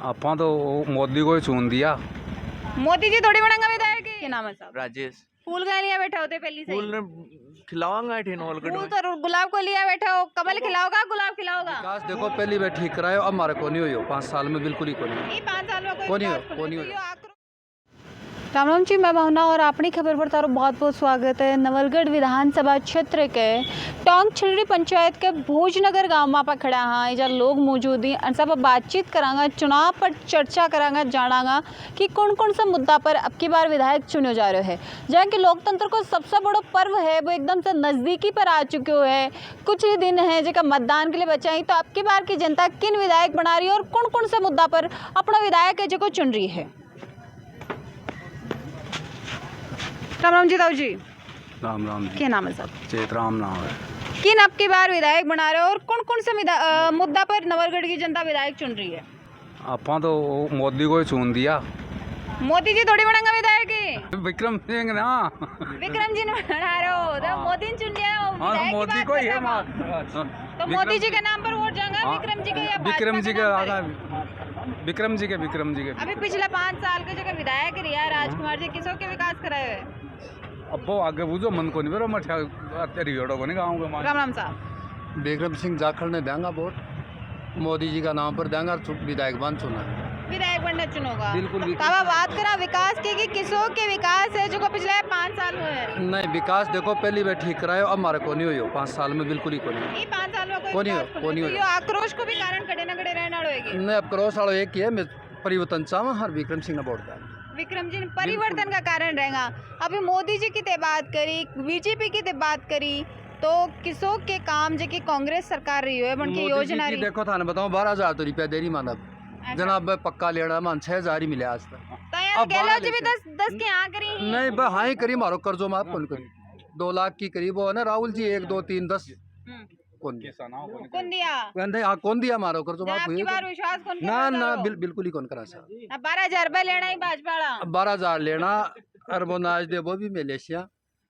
ਆਪਾਂ तो मोदी को ही चुन दिया। मोदी जी थोड़ी बनेंगे विधायक क्या नाम है साहब? राजेश फूल का लिया बैठे होते पहली से फूल ने खिलावांगा ठेनोलगढ़ फूल में। तो गुलाब को लिया बैठे हो, कमल खिलाओगा गुलाब खिलाओगा? विकास देखो पहली बार ठीक करायो, अब हमारे को नहीं हुई हो 5 साल में, बिल्कुल ही को नहीं। नहीं 5 साल में कोनी हो, विकास कोनी तो हो। यो आक्रोश। राम राम जी, मैं भावना और अपनी खबर पर तारो बहुत बहुत स्वागत है। नवलगढ़ विधानसभा क्षेत्र के टोंक छिलरी पंचायत के भोजनगर गांव में आप खड़ा हाँ, जहाँ लोग मौजूद हैं सब बातचीत करांगा, चुनाव पर चर्चा करांगा, जानांगा कि कौन कौन सा मुद्दा पर अब की बार विधायक चुने जा रहे हैं। जहाँ के लोकतंत्र को सबसे बड़ा पर्व है वो एकदम से नज़दीकी पर आ चुके है। कुछ ही दिन है जगह मतदान के लिए बचा ही, तो अब की बार की जनता किन विधायक बना रही है और कौन कौन से मुद्दा पर अपना विधायक है जो चुन रही है। राम राम जी ताऊ जी। राम राम जी। क्या नाम है साहब? चेत राम नाम है। किन अब की बार विधायक बना रहे हो और कौन कौन से मुद्दा पर नवलगढ़ की जनता विधायक चुन रही है? ਆਪਾਂ तो मोदी को ही चुन दिया। मोदी जी थोड़ी बनेंगे विधायक विक्रम सिंह ना। विक्रम जी ने बना रहे हो तो मोदी ने चुन लिया। हाँ विधायक की मोदी बात को ही कर है रहे हो। तो मोदी जी के नाम पर वोट जाएगा विक्रम जी के या विक्रम जी के भाजपा नाम पर? विक्रम जी के अभी पिछले 5 साल के जगह विधायक रिया राजकुमार जी किसों के विकास कराए हुए? अब वो आगे बुझो मन को नहीं बेरो मठा रियोड़ो को नहीं गाँव के मान। राम राम साहब। विक्रम सिंह जाखड़ ने देंगा वोट, मोदी जी का नाम पर देंगा, विधायक बन चुना। विधायक बनना चुनोगा बिल्कुल। कावा बात करा विकास की कि किसों के विकास है जो को पिछले 5 साल हुए हैं? नहीं विकास देखो पहली बार ठीक करायो, अब हमारे को नहीं हुई हो 5 साल में, बिल्कुल ही को नहीं। नहीं 5 साल में कोई कोनी हो, विकास कोनी तो हो। यो आक्रोश को भी कारण खड़े न खड़े रहना होएगी। नहीं अब करोड़ सालों एक ही है, मैं परिवर्तन चाहूँ हर विक्रम सिंह ने वोट देंगे। विक्रम जी ने परिवर्तन का कारण रहेगा। अभी मोदी जी की ते बात करी, बीजेपी की ते बात करी, तो किसों के काम जो कि कांग्रेस सरकार रही है बन के योजना रही। देखो थाने बताऊँ 12,000 तो रुपया देरी मानब जनाब पक्का लेना मान 6,000 ही मिले आज तक। तो यार गहलोत जी भी 10 की हाँ करी ही। नहीं बस हाँ ही करी, मारो कर्जो माफ कौन करी, 2 लाख की करीब वो है ना राहुल जी, 1 2 3 10 कौन दिया? कौन दिया? नहीं हाँ कौन दिया, मारो कर्जो माफ आपकी हुई बार विश्वास कौन ना ना बिल्कुल ही कौन करा सा। अब 12,000 रुपए लेना ही भाजपा वाला। 12,000 लेना और वो नाज दे वो भी मलेशिया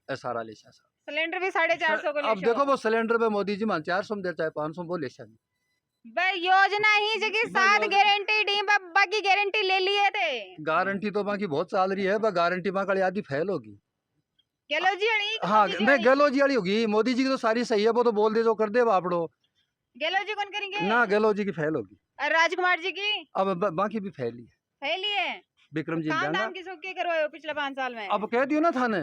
सारा लेशिया सा। सिलेंडर भी 450 को अब देखो वो सिलेंडर पे मोदी जी मान 400 में दे चाहे 500 वो लेशिया भाई योजना ही जगह 7 गारंटी दी, बाकी गारंटी ले लिए थे। गारंटी तो बाकी बहुत चल रही है, गारंटी बाकी आधी फेल होगी। गहलोत जी अड़ी हाँ नहीं गहलोत जी वाली होगी, मोदी जी की तो सारी सही है, वो तो बोल दे जो कर दे बापड़ो। गहलोत जी कौन करेंगे? ना गहलोत जी की फेल होगी। और राजकुमार जी की अब बाकी भी फेल ही है। फैली है। विक्रम जी काम जाना दाम किसो के करवाए हो पिछले 5 साल में? अब कह दियो ना थाने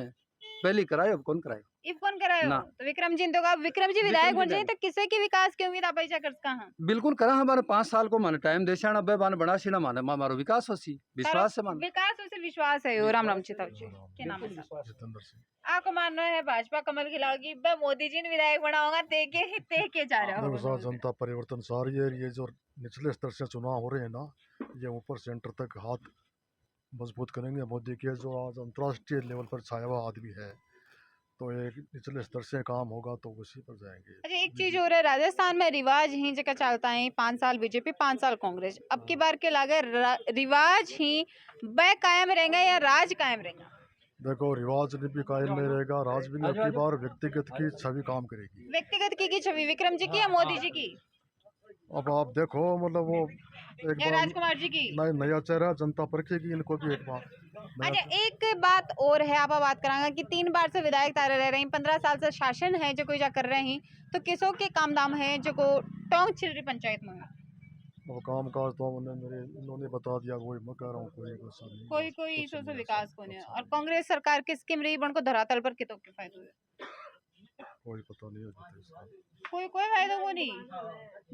पहले कराए, अब कौन कराए? इफ कौन कराए हो? ना। तो विक्रम जी ने तो कहा विक्रम जी विधायक बन जाए विक्रम तो किसे की विकास की उम्मीद आप ऐसा कर कहां? बिल्कुल करा, हमारे 5 साल को माने टाइम दे शान अब माने बना सीना माने मारो विकास होसी विश्वास से माने विकास उसे विश्वास है यो। राम राम चिताव जी क्या नाम है साहब? जितेंद्र सिंह। आपको मानना है भाजपा कमल खिलाओगी, बे मोदी जी ने विधायक बनाओगा ते के जा रहा हो। जनता परिवर्तन सारी है, ये जो निचले स्तर से चुनाव हो रहे हैं ना, ये ऊपर सेंटर तक हाथ मजबूत करेंगे। मोदी के जो आज अंतर्राष्ट्रीय लेवल पर छाया हुआ आदमी है, तो एक निचले स्तर से काम होगा तो उसी पर जाएंगे। अच्छा एक चीज हो रहा है, राजस्थान में रिवाज ही जगह चलता है 5 साल बीजेपी 5 साल कांग्रेस, अब की बार के लागे रिवाज ही बै कायम रहेगा या राज कायम रहेगा? देखो रिवाज भी कायम नहीं रहेगा, राज भी नहीं। अब की बार व्यक्तिगत की छवि काम करेगी। व्यक्तिगत की छवि विक्रम जी की या मोदी जी की अब आप देखो मतलब वो एक या बार राजकुमार जी की? नया चेहरा जनता परखेगी इनको भी एक बार। अच्छा एक बात और है, आप बात करांगा कि 3 बार से विधायक तारे रह रहे हैं, 15 साल से शासन है जो कोई जा कर रहे हैं, तो किसों के काम दाम है जो को टोंक छिलरी पंचायत में? वो काम काज तो इन्होंने बता दिया, कोई मैं कह रहा हूँ कोई इसो से विकास को नहीं। और कांग्रेस सरकार की स्कीम रही बन को धरातल पर कितो के फायदे हुए? कोई पता नहीं है। कोई फायदा को नहीं।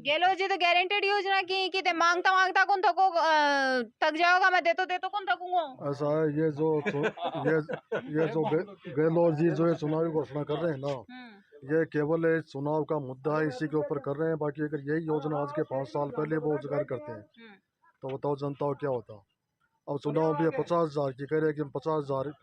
गहलोत जी तो गारंटेड योजना की कि ते मांगता कौन थको थक जाओगा, मैं देतो कौन थकूंगा। ऐसा है, ये जो गहलोत जी जो ये चुनावी घोषणा कर रहे हैं ना, ये केवल एक चुनाव का मुद्दा है, इसी के ऊपर कर रहे हैं। बाकी अगर यही योजना आज के 5 साल पहले वो रोजगार करते हैं तो बताओ जनता को क्या होता। अब चुनाव भी 50,000 की कह रहे हैं कि 50,000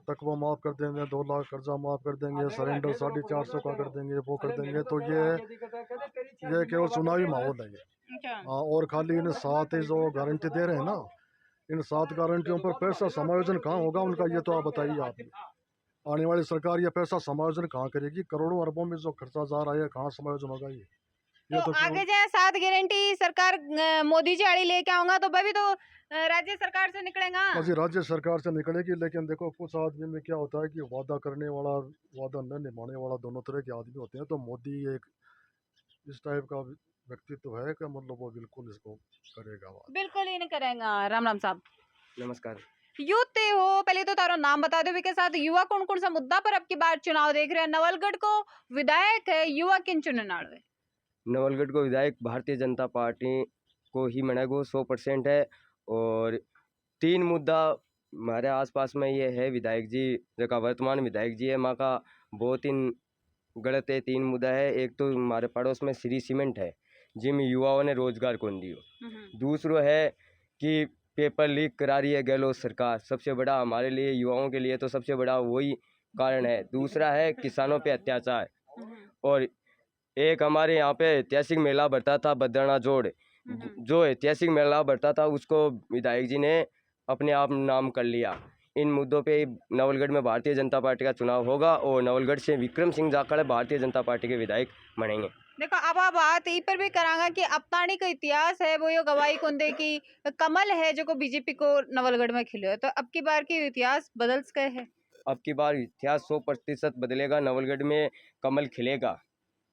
तक वो माफ़ कर देंगे, 2 लाख कर्जा माफ़ कर देंगे, सरेंडर 450 का कर देंगे, वो कर देंगे। तो ये केवल चुनावी माहौल है ये। हाँ, और खाली इन 7 जो गारंटी दे रहे हैं ना, इन 7 गारंटियों पर पैसा समायोजन कहाँ होगा उनका, ये तो आप बताइए। आप आने वाली सरकार ये पैसा समायोजन कहाँ करेगी? करोड़ों अरबों में जो खर्चा जा रहा है, कहाँ समायोजन होगा? ये तो तो आगे जाए 7 गारंटी सरकार मोदी जी आड़ी लेके आऊंगा तो वह भी तो राज्य सरकार से निकलेगा। अजी राज्य सरकार से निकलेगी, लेकिन देखो कुछ आदमी में क्या होता है कि वादा करने वाला, वादा न निभाने वाला, दोनों तरह के आदमी होते हैं। तो मोदी एक इस टाइप का व्यक्तित्व है कि मतलब वो बिल्कुल इसको करेगा बात। बिल्कुल ही नहीं करेगा। राम राम साहब। नमस्कार। यूथ ते हो, पहले तो तारो नाम बता दो के साथ युवा कौन कौन सा मुद्दा पर अब की बार चुनाव देख रहे हैं। नवलगढ़ को विधायक है, युवा किन चुने नाड़वे? नवलगढ़ को विधायक भारतीय जनता पार्टी को ही मनेगो 100% है। और 3 मुद्दा हमारे आसपास में ये है। विधायक जी जो वर्तमान विधायक जी है माँ का बहुत ही गलत है। 3 मुद्दा है। एक तो हमारे पड़ोस में श्री सीमेंट है जिनमें युवाओं ने रोजगार कौन दियो। दूसरो है कि पेपर लीक करा रही है गहलोत सरकार। सबसे बड़ा हमारे लिए युवाओं के लिए तो सबसे बड़ा वही कारण है। दूसरा है किसानों पे अत्याचार। और एक हमारे यहाँ पे ऐतिहासिक मेला बढ़ता था बद्राना जोड़, जो ऐतिहासिक मेला बढ़ता था उसको विधायक जी ने अपने आप नाम कर लिया। इन मुद्दों पे नवलगढ़ में भारतीय जनता पार्टी का चुनाव होगा और नवलगढ़ से विक्रम सिंह जाखड़ भारतीय जनता पार्टी के विधायक बनेंगे। देखो अब आप बात ई पर भी करांगा कि अपनानी का इतिहास है वो यो गवाही कौन दे कि कमल है जो को बीजेपी को नवलगढ़ में खिलो है। तो अब की बार की इतिहास बदल गए है। अब की बार इतिहास 100% बदलेगा। नवलगढ़ में कमल खिलेगा।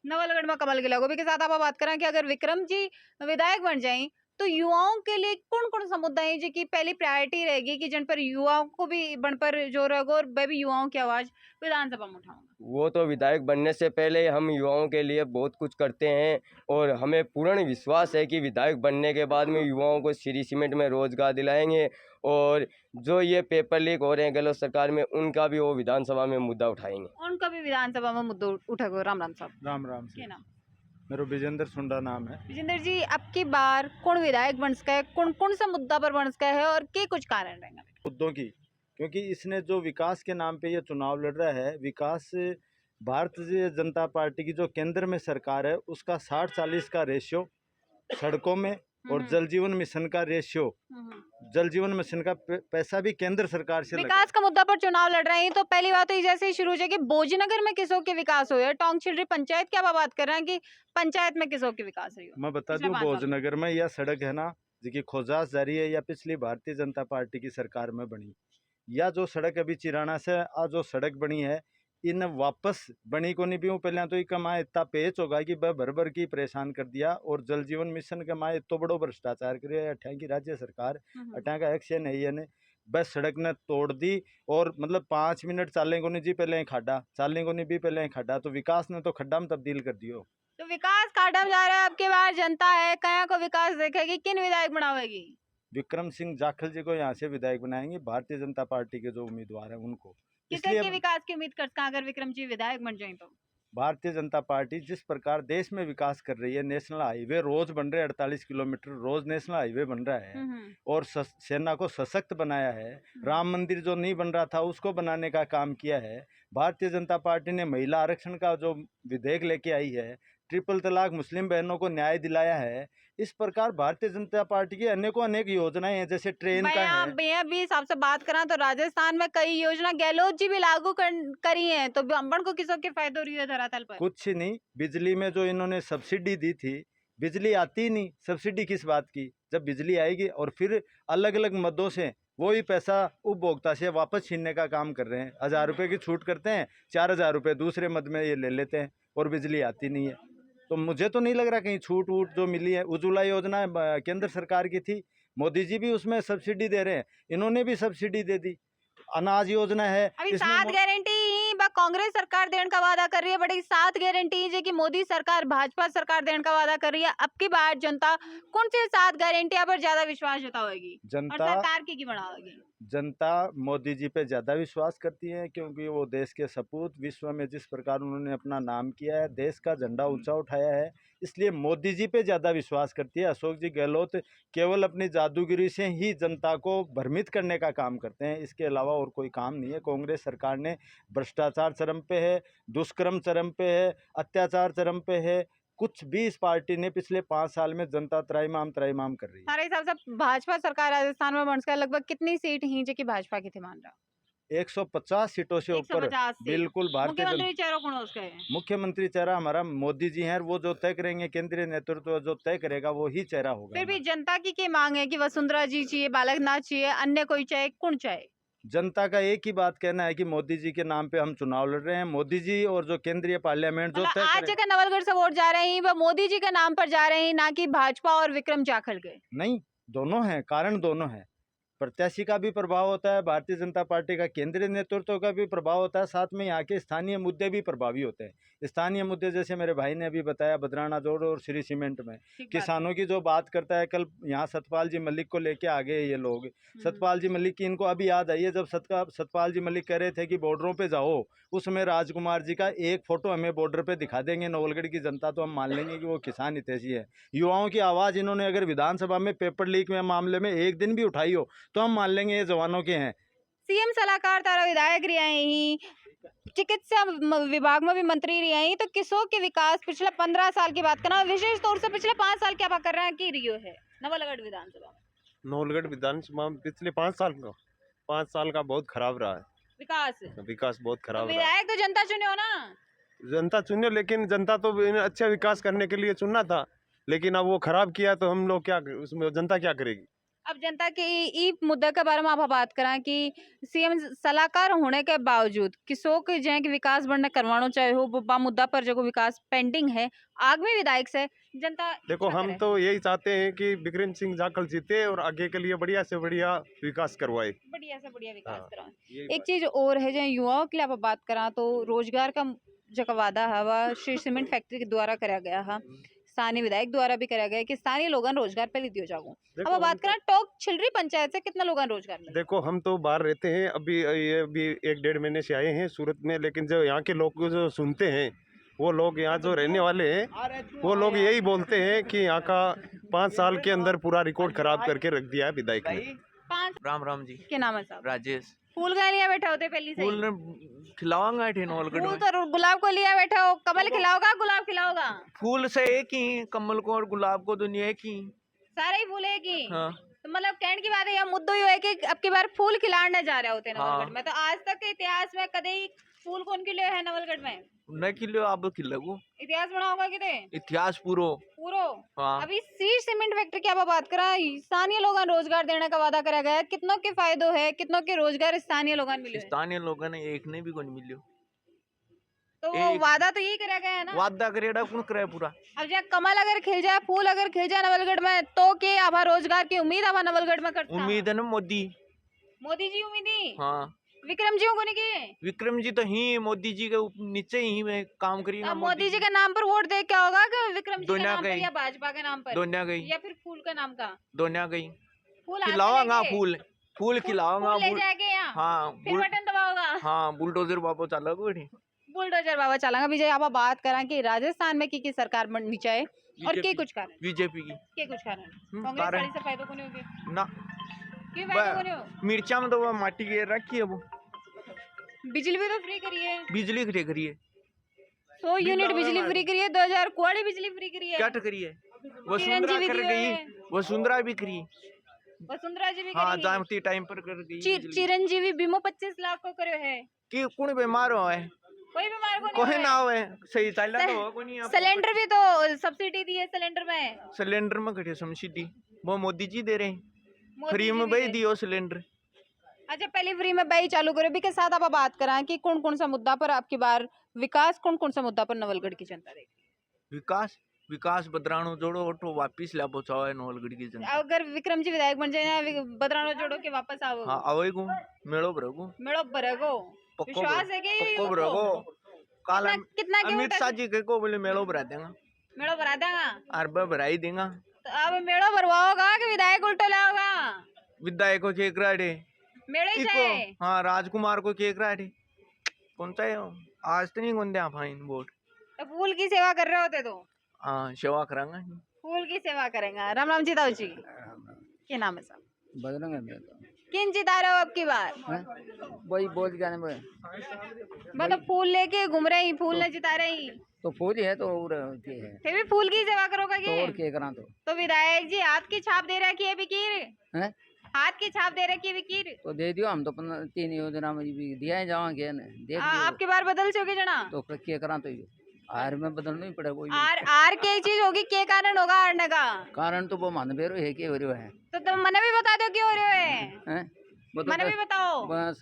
नवलगढ़ में कमल के लोगों के साथ आप बात करें कि अगर विक्रम जी विधायक बन जाए तो युवाओं के लिए कौन कौन सा मुद्दा है जी की पहली प्रायोरिटी रहेगी कि जिन पर युवाओं को भी बन पर जोर रहेगा और वह भी युवाओं की आवाज विधानसभा में उठाऊंगा? वो तो विधायक बनने से पहले हम युवाओं के लिए बहुत कुछ करते हैं और हमें पूर्ण विश्वास है कि विधायक बनने के बाद में युवाओं को श्री सीमेंट में रोजगार दिलाएंगे। और जो ये पेपर लीक हो रहे हैं गहलोत सरकार में उनका भी वो विधानसभा में मुद्दा उठाएंगे। उनका भी विधानसभा में मुद्दा उठेगा। राम राम साहब। राम राम क्या से नाम? मेरा विजेंद्र सुंडा नाम है। विजेंद्र जी अब की बार कौन विधायक बन सका है, कौन कौन सा मुद्दा पर बन सका है और के कुछ कारण रहेंगे मुद्दों की, क्योंकि इसने जो विकास के नाम पे ये चुनाव लड़ रहा है, विकास भारतीय जनता पार्टी की जो केंद्र में सरकार है उसका 60-40 का रेशियो सड़कों में और जल जीवन मिशन का रेशियो, जल जीवन मिशन का पैसा भी केंद्र सरकार से विकास का मुद्दा पर चुनाव लड़ रहे हैं। तो पहली बात तो ये जैसे ही शुरू हो जाएगी भोजनगर में किसों के विकास हुए, टोंक छिलरी पंचायत की आप बात कर रहे हैं कि पंचायत में किसों के विकास हुई हो? मैं बता दूं, भोजनगर में यह सड़क है ना जिसकी खोजास जारी है या पिछली भारतीय जनता पार्टी की सरकार में बनी, या जो सड़क अभी चिराना से आज जो सड़क बनी है इन वापस बनी को नहीं भी पहले तो एक माँ इतना पेच होगा कि वह भर भर की परेशान कर दिया। और जल जीवन मिशन के माँ इतो बड़ो भ्रष्टाचार करे अठा की राज्य सरकार अठा का एक्शन है ये ने बस सड़क ने तोड़ दी। और मतलब 5 मिनट चालने को नहीं जी पहले खाडा, चालने को नहीं भी पहले खाडा, तो विकास ने तो खड्डा में तब्दील कर दियो। तो विकास काटा जा रहा है। अब की बार जनता है कया को विकास देखेगी, किन विधायक बनावेगी? विक्रम सिंह जाखल जी को यहाँ से विधायक बनाएंगे भारतीय जनता पार्टी के जो उम्मीदवार है उनको। किसके के विकास की उम्मीद करते हैं अगर विक्रम जी विधायक बन जाए तो? भारतीय जनता पार्टी जिस प्रकार देश में विकास कर रही है, नेशनल हाईवे रोज बन रहे 48 किलोमीटर रोज नेशनल हाईवे बन रहा है और सेना को सशक्त बनाया है। राम मंदिर जो नहीं बन रहा था उसको बनाने का काम किया है। भारतीय जनता पार्टी ने महिला आरक्षण का जो विधेयक लेके आई है, ट्रिपल तलाक मुस्लिम बहनों को न्याय दिलाया है। इस प्रकार भारतीय जनता पार्टी की अनेकों अनेक योजनाएं हैं, जैसे ट्रेन का है। मैं भी आपसे बात करा तो राजस्थान में कई योजना गहलोत जी भी लागू करी हैं, तो ब्राह्मण को किसों के फायदे हो रही है धरातल पर? कुछ नहीं, बिजली में जो इन्होंने सब्सिडी दी थी, बिजली आती ही नहीं, सब्सिडी किस बात की? जब बिजली आएगी और फिर अलग अलग मदों से वही पैसा उपभोक्ता से वापस छीनने का काम कर रहे हैं। 1000 रुपये की छूट करते हैं, 4000 रुपये दूसरे मद में ये ले लेते हैं और बिजली आती नहीं है। तो मुझे तो नहीं लग रहा कहीं छूट वूट जो मिली है। उज्ज्वला योजना केंद्र सरकार की थी, मोदी जी भी उसमें सब्सिडी दे रहे हैं, इन्होंने भी सब्सिडी दे दी। अनाज योजना है, अभी 7 गारंटी कांग्रेस सरकार देने का वादा कर रही है, बड़ी 7 गारंटी जो कि मोदी सरकार भाजपा सरकार देने का वादा कर रही है। अब की बार जनता कौन सी 7 गारंटियां पर ज्यादा विश्वास जताएगी? जनता और सरकार की बढ़ाएगी? जनता मोदी जी पे ज़्यादा विश्वास करती है, क्योंकि वो देश के सपूत, विश्व में जिस प्रकार उन्होंने अपना नाम किया है, देश का झंडा ऊंचा उठाया है, इसलिए मोदी जी पे ज़्यादा विश्वास करती है। अशोक जी गहलोत केवल अपनी जादूगिरी से ही जनता को भ्रमित करने का काम करते हैं, इसके अलावा और कोई काम नहीं है। कांग्रेस सरकार ने भ्रष्टाचार चरम पे है, दुष्कर्म चरम पे है, अत्याचार चरम पे है, कुछ भी इस पार्टी ने पिछले 5 साल में जनता त्राईमाम कर रही है। सारे हिसाब से भाजपा सरकार राजस्थान में बन लगभग कितनी सीट ही जो कि भाजपा की थी मान रहा? 150 सीटों से ऊपर 150 सीट। बिल्कुल भारतीय मुख्यमंत्री चेहरा कौन है उसका है? मुख्यमंत्री चेहरा हमारा मोदी जी हैं, वो जो तय करेंगे, केंद्रीय नेतृत्व जो तय करेगा वो ही चेहरा होगा फिर भी हमारा। जनता की क्या मांग है कि वसुंधरा जी चाहिए, बालकनाथ चाहिए, अन्य कोई चाहे, कौन चाहे? जनता का एक ही बात कहना है कि मोदी जी के नाम पे हम चुनाव लड़ रहे हैं। मोदी जी और जो केंद्रीय पार्लियामेंट जो मतलब तय आज करे, जगह नवलगढ़ से वोट जा रहे हैं वो मोदी जी के नाम पर जा रहे हैं, ना कि भाजपा और विक्रम जाखड़ के। नहीं, दोनों हैं, कारण दोनों हैं। प्रत्याशी का भी प्रभाव होता है, भारतीय जनता पार्टी का केंद्रीय नेतृत्व का भी प्रभाव होता है, साथ में यहाँ के स्थानीय मुद्दे भी प्रभावी होते हैं। स्थानीय मुद्दे जैसे मेरे भाई ने अभी बताया, बदराना जोड़ और श्री सीमेंट में ठीक बात किसानों की जो बात करता है, कल यहाँ सतपाल जी मलिक को लेके आ गए ये लोग। सतपाल जी मलिक की इनको अभी याद आई है, जब सतपाल जी मलिक कह रहे थे कि बॉर्डरों पे जाओ, उसमें राजकुमार जी का एक फोटो हमें बॉर्डर पे दिखा देंगे नवलगढ़ की जनता, तो हम मान लेंगे कि वो किसान हितैषी है। युवाओं की आवाज़ इन्होंने अगर विधानसभा में पेपर लीक में मामले में एक दिन भी उठाई हो तो हम मान लेंगे ये जवानों के हैं। सीएम सलाहकार तारा विधायक रही ही, चिकित्सा विभाग में भी मंत्री रही हैं, तो किसो के विकास पिछले 15 साल की बात करना, विशेष तौर से पिछले 5 साल क्या कर रहे हैं कि रियो है नवलगढ़ विधानसभा में? नवलगढ़ विधानसभा में पिछले 5 साल का बहुत खराब रहा है, विकास बहुत तो खराब रहा है। विधायक तो जनता चुने हो ना? जनता चुने, लेकिन जनता तो इन्हें अच्छा विकास करने के लिए चुना था, लेकिन अब वो खराब किया तो हम लोग क्या, उसमें जनता क्या करेगी? अब जनता के ई मुद्दा के बारे में आप बात करें कि सीएम सलाहकार होने के बावजूद किसो के जै के विकास बढ़ने करवानो चाहे हो, बा मुद्दा पर जो विकास पेंडिंग है आगामी विधायक से जनता देखो, क्या हम करे? तो यही चाहते हैं कि विक्रम सिंह जाखड़ जीते और आगे के लिए बढ़िया से बढ़िया विकास करवाए। बढ़िया से बढ़िया विकास हाँ, कराएं। यही एक चीज और है, जो युवाओं के लिए आप बात करा तो रोजगार का जो वादा है वह श्री सीमेंट फैक्ट्री के द्वारा कराया गया है, स्थानीय विधायक द्वारा भी कराया गया है कि स्थानीय लोगों रोजगार पहले दियो जागो। देखो, अब बात करा टोक छिलरी पंचायत से कितना लोगों रोजगार मिला? देखो, हम तो बाहर रहते हैं, अभी ये भी 1-1.5 महीने से आए हैं सूरत में, लेकिन जो यहाँ के लोग जो सुनते हैं, वो लोग यहाँ जो रहने वाले हैं, वो लोग यही बोलते हैं कि यहाँ का 5 साल के अंदर पूरा रिकॉर्ड खराब करके रख दिया है विधायक ने। 5 राम राम जी। के नाम है साहब? राजेश। फूल का लिया बैठा होते पहली से? फूल खिलावांगा नवलगढ़ फूल में। तो गुलाब को लिया बैठा हो, कमल खिलाओगा गुलाब खिलाओगा? फूल से एक ही, कमल को और गुलाब को दुनिया एक ही। सारे ही फूल एक ही? हाँ। तो मतलब कहने की बात है, यह मुद्दा ये है कि अब की बार फूल खिलाने जा रहे होते हैं हाँ। नवलगढ़ में, तो आज तक के इतिहास में कभी फूल कौन खिले है नवलगढ़ में? न खिलो आप खिलागो। इतिहास बना होगा किते इतिहास पूरो। पूरो। हाँ। अभी श्री सीमेंट फैक्ट्री की आप बात करा, स्थानीय लोगों रोजगार देने का वादा करा गया है, कितनों के फायदो है, कितनों के रोजगार स्थानीय लोगों मिले? स्थानीय लोगों ने एक ने भी कौन मिलियो। तो वो एक- वादा तो यही करा गया है ना? वादा करेड़ा कौन करे पूरा। अब जब कमल अगर खिल जाए, फूल अगर खिल जाए नवलगढ़ में, तो के आभा रोजगार की उम्मीद आभा नवलगढ़ में करता उम्मीद है ना मोदी। मोदी जी उम्मीदी? हाँ। विक्रम जी को नहीं किए? विक्रम जी तो ही मोदी जी के नीचे ही में काम करिए ना। अब मोदी जी के नाम पर वोट दे क्या होगा, कि विक्रम जी के दुनिया नाम पर गई। या भाजपा के नाम पर दुनिया गई। या फिर फूल का नाम का? दुनिया गई। फूल हाथ में खिलावांगा लेके? फूल। फूल खिलावांगा। फूल ले जाएंगे यहाँ? हाँ। फिर बटन दबाओगा? हाँ, बुलडोजर बाबू चाला बैठी। बुलडोजर बाबा चलांगा। विजय आप बात करा कि राजस्थान में की सरकार बननी चाहे और के कुछ कारण? बीजेपी की। के कुछ कारण? कांग्रेस कारण- वाली से फायदा को नहीं होगी? ना क्यों फायदा को नहीं हो? मिर्चा में तो वो माटी के रखी है, वो बिजली भी तो फ्री करी है, बिजली खरी करी है। 100 यूनिट बिजली फ्री करी है, 2000 कुआड़ी बिजली फ्री करी है। क्या करी है? वसुंधरा चिरंजीवी कर की गई। है। वसुंधरा भी करी। वसुंधरा जी भी हाँ, करी है। जानती टाइम पर कर गई। बिजली। चिरंजीवी बीमो 25 लाख को करो है। कि कौन बीमार हो है? कोई बीमार को नहीं कोई हुआ ना है। हो है। सही चला तो हो कोई नहीं। आप- सिलेंडर भी तो सब्सिडी दी है सिलेंडर में। सिलेंडर में घटे सब्सिडी वो मोदी जी दे रहे हैं। मोदी फ्री जी में भी भाई दे। दियो सिलेंडर। अच्छा, पहले फ्री में बाई चालू करो। भी के साथ आप बात करा कि कौन कौन सा मुद्दा पर आपकी बार विकास, कौन कौन सा मुद्दा पर नवलगढ़ की जनता देख? विकास बदराणु जोड़ो ऑटो वापिस ला पहुंचाओ है नवलगढ़ की जनता। अगर विक्रम जी विधायक बन जाए, बदरानो जोड़ो के वापस आओ। हाँ, आवेगो मेड़ो भरेगो। मेड़ो भरेगो। पक्को विश्वास है कि पक्को भरेगो। काला कितना के अमित वोट- शाह जी के को बोले मेड़ो भरा देगा। मेड़ो भरा देगा? अरबा भरा ही देगा। तो अब मेड़ो भरवाओगा कि विधायक उल्टा लाओगा? विधायक को केक राडे। मेड़े ही इको चाहे। हाँ, राजकुमार को केक राडे। कौन सा है वो? आज तो नहीं कौन दिया फाइन वोट। तो फूल की सेवा कर रहे होते तो हाँ, सेवा करांगा। फूल की सेवा करेंगे। राम राम जी ताऊ जी, क्या नाम है साहब? बजरंग है मेरा तो। किन जिता रहे हो अब की बार? वही बोल जाने में मतलब फूल लेके घूम रहे ही, फूल न जिता रहे ही, तो फूल ही है तो और के है फिर भी फूल की सेवा करोगे तो और कि? के करा तो तो विधायक जी हाथ की छाप दे रखी है बिकीर, हैं? हाथ की छाप दे रखी विकीर तो दे दियो, हम तो 3 योजना में भी दिया है जावा के ने देख दियो। आपकी बार बदल से होगी जना तो क्या करा तो आर में बदलना ही पड़ेगा कोई आर के एक चीज होगी के कारण होगा आरने का कारण तो वो मन बेरो है कि हो रहा है तो तुम मने भी बता दो क्यों हो रहे हो हैं? वो तो मने भी बताओ बस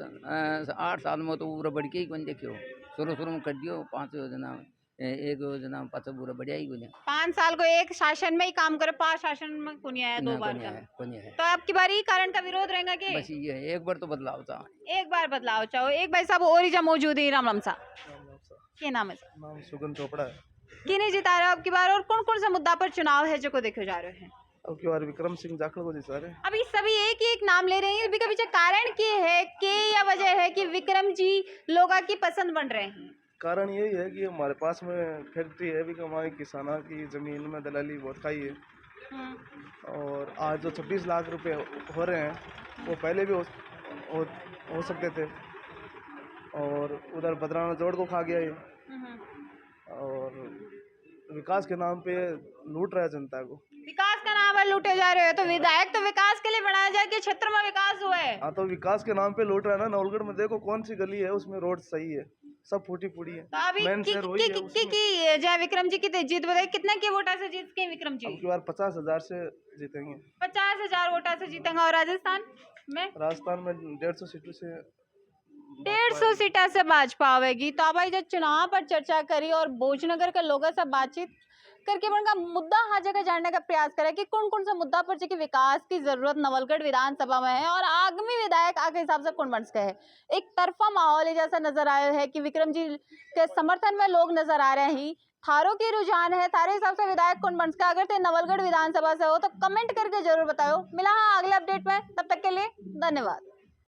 8 साल में तो पूरा बढ़ के ही कौन देखियो, शुरू में कर दियो 5 योजना एक योजना पाँच पूरा बढ़िया ही बने 5 साल को एक शासन में ही काम करे, 5 शासन में कुनिया है 2 बार का है तो आपकी बार ही कारण का विरोध रहेगा कि बस ये है, एक बार तो बदलाव था, एक बार बदलाव चाहो। एक भाई साहब और ही मौजूद है राम राम सा क्या नाम है सर? नाम सुगन चोपड़ा है। कि नहीं जिता रहे हो आपकी बार और कौन कौन सा मुद्दा पर चुनाव है जो को देखे जा रहे हैं? अब की बार विक्रम सिंह जाखड़ को जिता रहे। अभी सभी एक ही एक नाम ले रहे हैं, अभी का पीछे कारण क्या है के या वजह है कि विक्रम जी लोगों की पसंद बन रहे हैं? कारण यही है कि हमारे पास में फैक्ट्री है भी, हमारे किसानों की ज़मीन में दलाली बहुत खाई है और आज जो 26 लाख रुपए हो रहे हैं वो पहले भी हो सकते थे और उधर बदराना जोड़ को खा गया ये और विकास के नाम पे लूट रहा है जनता को। विकास का नाम पर लूटे जा रहे हो तो विधायक तो विकास के लिए बनाया जाए कि क्षेत्र में विकास हुआ है। हाँ तो विकास के नाम पे लूट रहा है ना। नवलगढ़ में देखो कौन सी गली है उसमें रोड सही है, सब फूटी फूटी है। तो अभी मेन शहर वही है उसमें। की जय विक्रम जी की जीत बताइए कितना के वोटा से जीत के विक्रम जी? अब की बार 50,000 से जीतेंगे। 50,000 वोटा से जीतेंगे। और राजस्थान में 150 सीटों से 150 सीटा से भाजपा आवेगी। तो अब जब चुनाव पर चर्चा करी और भोजनगर के लोगों से बातचीत करके उनका मुद्दा हर जगह जानने का प्रयास करें कि कौन कौन सा मुद्दा पर जो कि विकास की जरूरत नवलगढ़ विधानसभा में है और आगामी विधायक आगे हिसाब से कौन बन सके है। एक तरफा माहौल जैसा नजर आया है कि विक्रम जी के समर्थन में लोग नजर आ रहे हैं। थारों की रुझान है, थारे हिसाब से विधायक कौन बन सके अगर ते नवलगढ़ विधानसभा से हो तो कमेंट करके जरूर बताओ। मिला अगले अपडेट में, तब तक के लिए धन्यवाद।